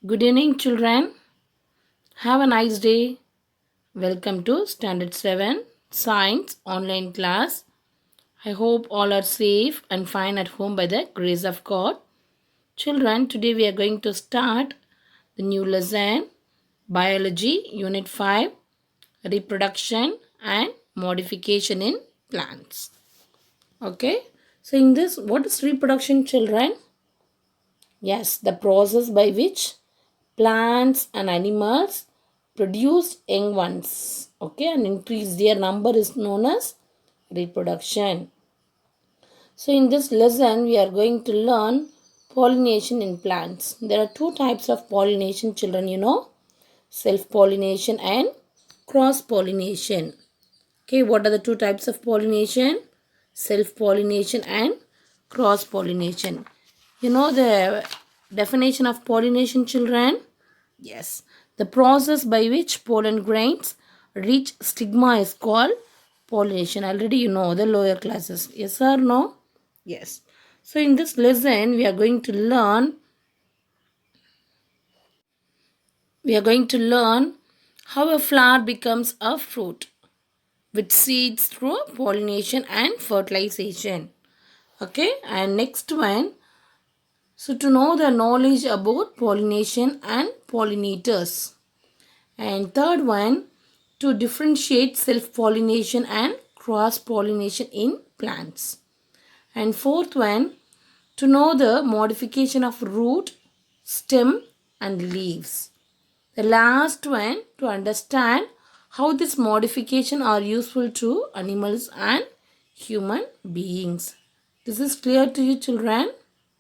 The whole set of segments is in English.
Good evening, children. Have a nice day. Welcome to Standard 7 Science online class. I hope all are safe and fine at home by the grace of God. Children, today we are going to start the new lesson Biology Unit 5 Reproduction and Modification in Plants. Okay, so in this, what is reproduction, children? Yes, the process by which plants and animals produce young ones, okay, and increase their number is known as reproduction. So in this lesson we are going to learn pollination in plants. There are two types of pollination, children, self pollination and cross pollination. Okay, what are the two types of pollination? Self pollination and cross pollination. You know the definition of pollination, children? Yes. The process by which pollen grains reach stigma is called pollination. Already you know the lower classes. Yes or no? Yes. So in this lesson we are going to learn how a flower becomes a fruit with seeds through pollination and fertilization. Okay, and next one, so to know the knowledge about pollination and pollinators. And third one, to differentiate self-pollination and cross-pollination in plants. And fourth one, to know the modification of root, stem and leaves. The last one, to understand how this modification are useful to animals and human beings. This is clear to you, children?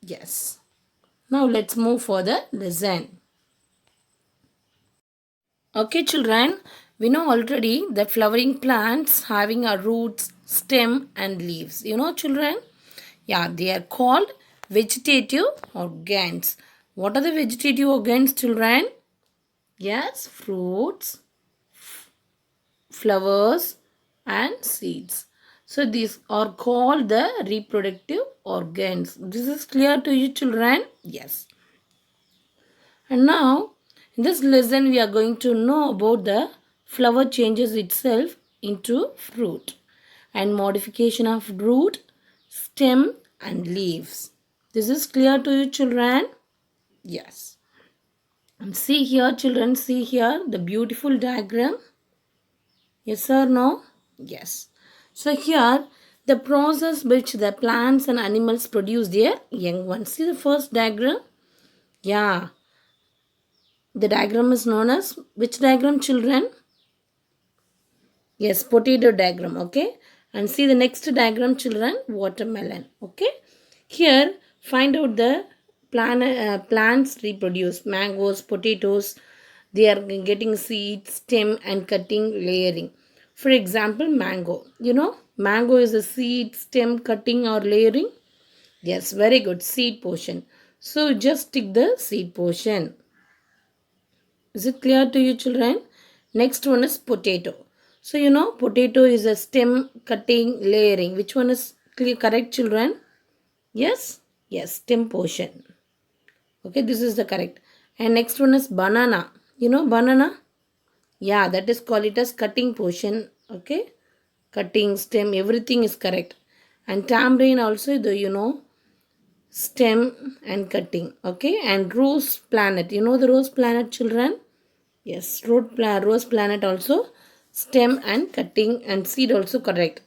Yes. Now let's move for the lesson. Okay, children, we know already that flowering plants having a roots, stem and leaves. You know, children? Yeah, they are called vegetative organs. What are the vegetative organs, children? Yes, fruits, flowers and seeds. So these are called the reproductive organs. This is clear to you, children? Yes. And now in this lesson we are going to know about the flower changes itself into fruit and modification of root, stem and leaves. This is clear to you, children? Yes. And see here, children, see here the beautiful diagram. Yes or no? Yes. So here the process which the plants and animals produce their young ones. See the first diagram? Yeah. The diagram is known as which diagram, children? Yes, potato diagram, okay? And see the next diagram, children, watermelon, okay? Here, find out the plants reproduce. Mangoes, potatoes, they are getting seed, stem and cutting, layering. For example, mango. You know, mango is a seed, stem, cutting or layering. Yes, very good, seed portion. So, just tick the seed portion. Is it clear to you, children? Next one is potato. So, you know, potato is a stem, cutting, layering. Which one is correct, children? Yes? Yes, stem portion. Okay, this is the correct. And next one is banana. You know banana? Yeah, that is called it as cutting portion. Okay? Cutting, stem, everything is correct. And tamarind also, you know, stem and cutting. Okay? And rose planet. You know the rose planet, children? Yes, rose planet also stem and cutting and seed also correct.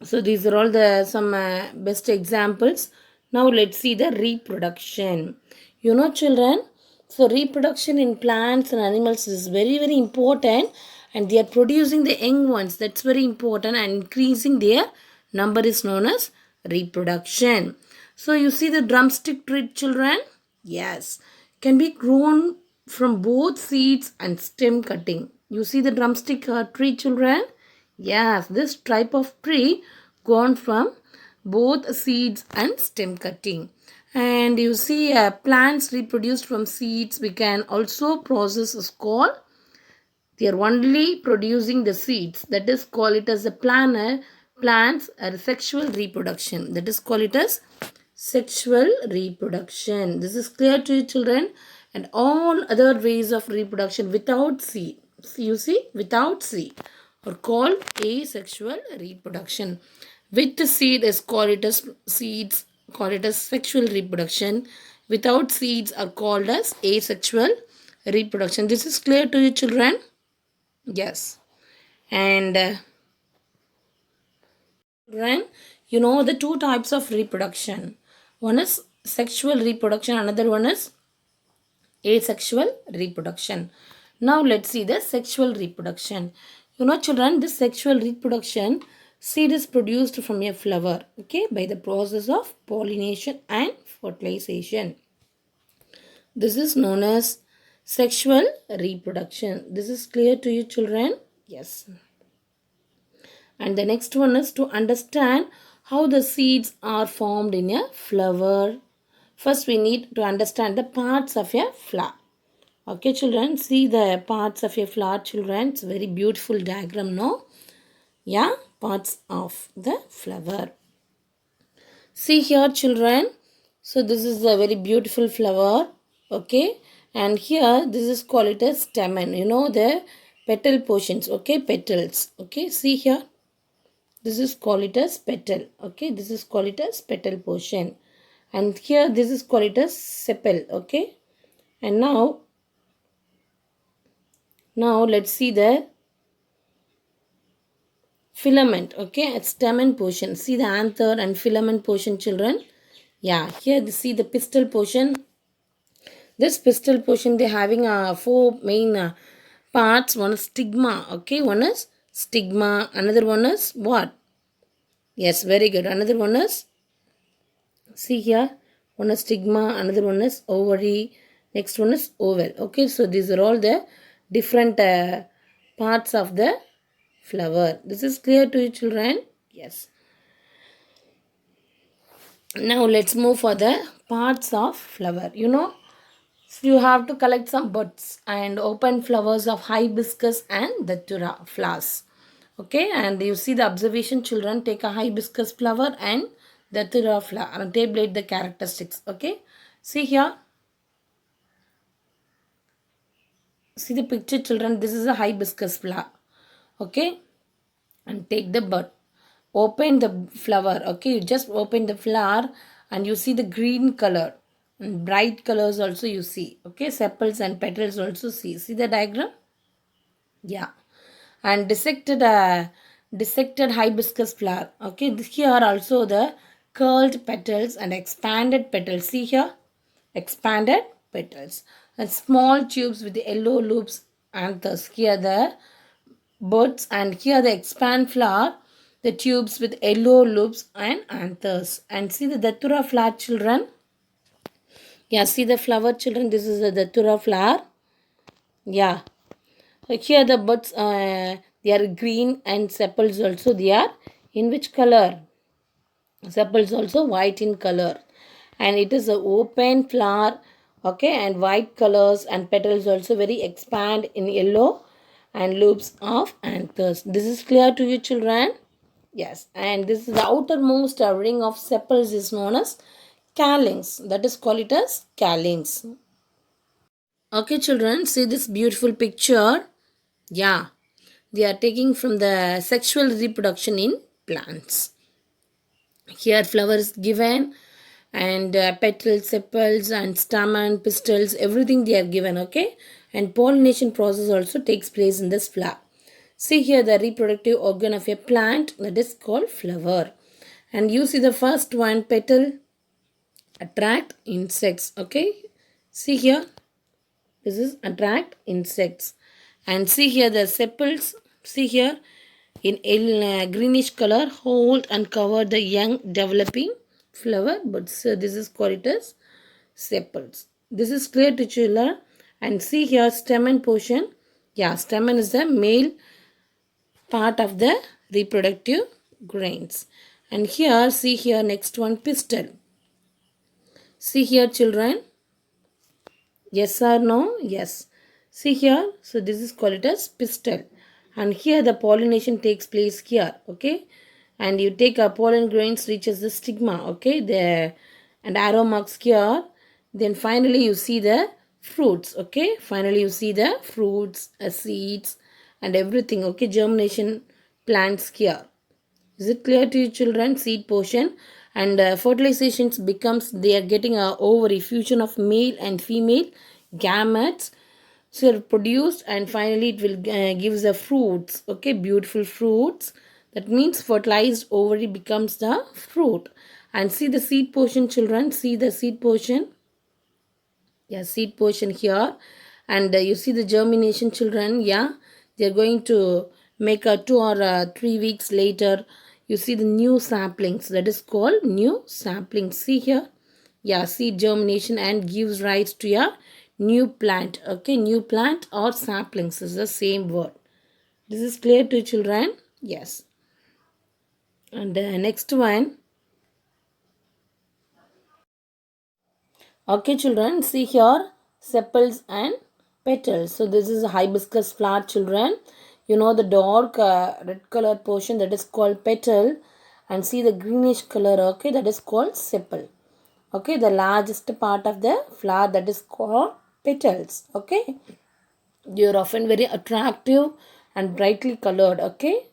So these are all the some best examples. Now let's see the reproduction. You know, children, so reproduction in plants and animals is very important and they are producing the young ones. That's very important and increasing their number is known as reproduction. So you see the drumstick tree, children? Yes, can be grown from both seeds and stem cutting. You see the drumstick tree, children? Yes, this type of tree grown from both seeds and stem cutting. And you see plants reproduced from seeds we can also process is called, they are only producing the seeds, that is call it as a plants are sexual reproduction, that is call it as sexual reproduction. This is clear to you, children? And all other ways of reproduction without seed, you see, without seed are called asexual reproduction. With the seed is called it as seeds, called it as sexual reproduction. Without seeds are called as asexual reproduction. This is clear to you, children? Yes. And children, you know the two types of reproduction. One is sexual reproduction, another one is asexual reproduction. Now let's see the sexual reproduction. You know, children, this sexual reproduction, seed is produced from a flower, okay, by the process of pollination and fertilization. This is known as sexual reproduction. This is clear to you, children? Yes. And the next one is to understand how the seeds are formed in a flower. First, we need to understand the parts of a flower. Okay, children, see the parts of a flower, children. It's a very beautiful diagram, no? Yeah, parts of the flower. See here, children. So, this is a very beautiful flower. Okay, and here, this is called it as stamen. You know, the petal portions. Okay, petals. Okay, see here. This is called it as petal. Okay, this is called it as petal portion. And here, this is called it as sepal. Okay, and now let's see the filament. Okay, it's stamen portion. See the anther and filament portion, children. Yeah, here see the pistil portion. This pistil portion, they're having four main parts. One is stigma. Okay, one is stigma. Another one is what? Yes, very good. Another one is, see here, one is stigma. Another one is ovary. Next one is oval. Okay, so these are all the different parts of the flower. This is clear to you, children? Yes. Now let's move for the parts of flower. You know, you have to collect some buds and open flowers of hibiscus and datura flowers. Okay, and you see the observation, children. Take a hibiscus flower and datura flower and tabulate the characteristics. Okay, see here. See the picture, children. This is a hibiscus flower. Okay, and take the bud. Open the flower. Okay, you just open the flower and you see the green color. And bright colors also you see. Okay, sepals and petals also see. See the diagram? Yeah. And dissected hibiscus flower. Okay, here are also the curled petals and expanded petals. See here? Expanded petals. And small tubes with the yellow loops anthers. Here the buds and here the expand flower. The tubes with yellow loops and anthers. And see the datura flower, children? Yeah, see the flower, children. This is the datura flower. Yeah. Here the buds, they are green and sepals also they are in which color? Sepals also white in color. And it is an open flower. Okay, and white colors and petals also very expand in yellow and loops of anthers. This is clear to you, children? Yes. And this is the outermost ring of sepals is known as calyx. That is called it as calyx. Okay, children, see this beautiful picture. Yeah, they are taking from the sexual reproduction in plants. Here flower is given and petals, sepals and stamen, pistils, everything they are given, okay? And pollination process also takes place in this flower. See here the reproductive organ of a plant, that is called flower. And you see the first one, petal, attract insects, okay? See here, this is attract insects. And see here the sepals, see here in greenish color, hold and cover the young developing flower buds. So this is called it as sepals. This is clear to children. And see here stamen portion. Yeah, stamen is the male part of the reproductive grains. And here, see here next one, pistil. See here, children. Yes or no? Yes. See here. So this is called it as pistil. And here the pollination takes place here. Okay. And you take a pollen grains reaches the stigma. Okay. And arrow marks here. Then finally you see the fruits. Okay, finally you see the fruits, seeds and everything. Okay, germination plants here. Is it clear to you children? Seed portion and fertilizations becomes they are getting a ovary fusion of male and female gametes, so produced and finally it will gives the fruits. Okay, beautiful fruits. That means fertilized ovary becomes the fruit. And see the seed portion children, see the seed portion. Yeah, seed portion here. And you see the germination children. Yeah, they're going to make a 2 or 3 weeks later. You see the new saplings, that is called new saplings. See here. Yeah, seed germination and gives rise to a new plant. Okay, new plant or saplings is the same word. This is clear to children? Yes. And next one. Okay, children, see here sepals and petals. So this is a hibiscus flower, children. You know the dark red color portion, that is called petal, and see the greenish color. Okay, that is called sepal. Okay, the largest part of the flower, that is called petals. Okay, they are often very attractive and brightly colored. Okay,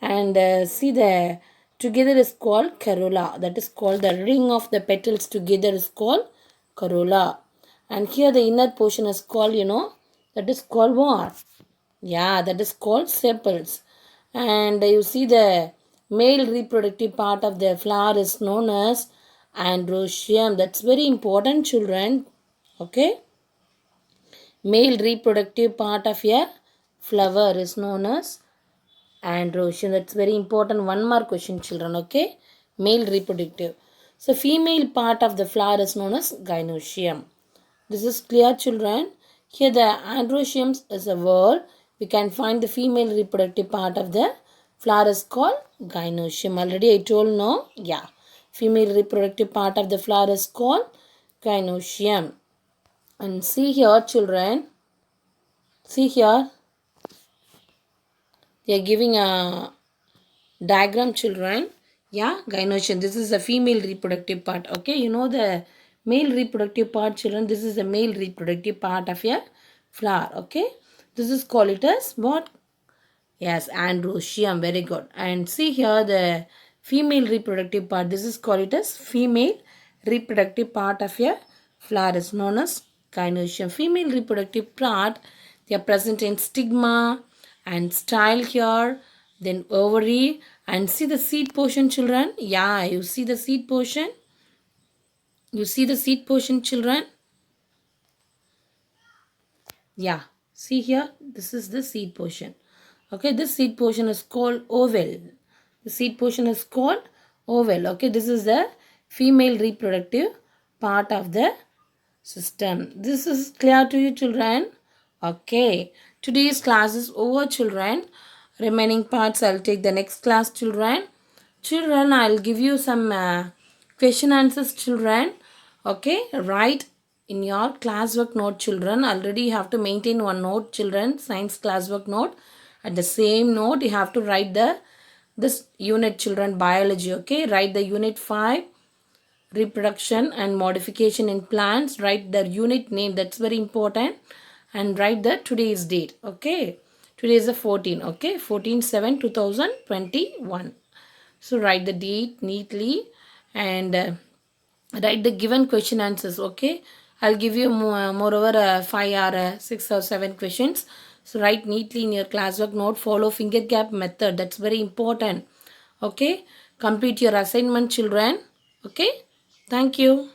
and see the together is called corolla, that is called the ring of the petals together is called corolla. And here the inner portion is called, that is called what? Yeah, that is called sepals. And you see the male reproductive part of the flower is known as androecium. That's very important, children. Okay, male reproductive part of a flower is known as androecium. That's very important. One more question, children. Okay, male reproductive. So female part of the flower is known as gynoecium. This is clear, children. Here the androecium is a word. We can find the female reproductive part of the flower is called gynoecium. Already I told, no? Yeah. Female reproductive part of the flower is called gynoecium. And see here, children. See here. They are giving a diagram, children. Yeah, gynoecium. This is the female reproductive part. Okay, you know the male reproductive part, children. This is the male reproductive part of a flower. Okay, this is called it as what? Yes, androecium. Very good. And see here the female reproductive part. This is called it as female reproductive part of a flower is known as gynoecium. Female reproductive part, they are present in stigma and style here, then ovary, and see the seed portion, children. Yeah, you see the seed portion. You see the seed portion, children. Yeah, see here, this is the seed portion. Okay, this seed portion is called oval. The seed portion is called oval. Okay, this is the female reproductive part of the system. This is clear to you, children? Okay, today's class is over, children. Remaining parts I'll take the next class, children. Children, I'll give you some question answers, children. Okay, write in your classwork note, children. Already you have to maintain one note, children, science classwork note. At the same note, you have to write this unit, children, biology. Okay, write the unit 5, reproduction and modification in plants. Write the unit name, that's very important, and write the today's date. Okay, today is the 14. Okay, 14/7/2021. So write the date neatly and write the given question answers. Okay, I'll give you moreover 5 or 6 or 7 questions. So write neatly in your classwork note. Follow finger gap method, that's very important. Okay, complete your assignment, children. Okay, thank you.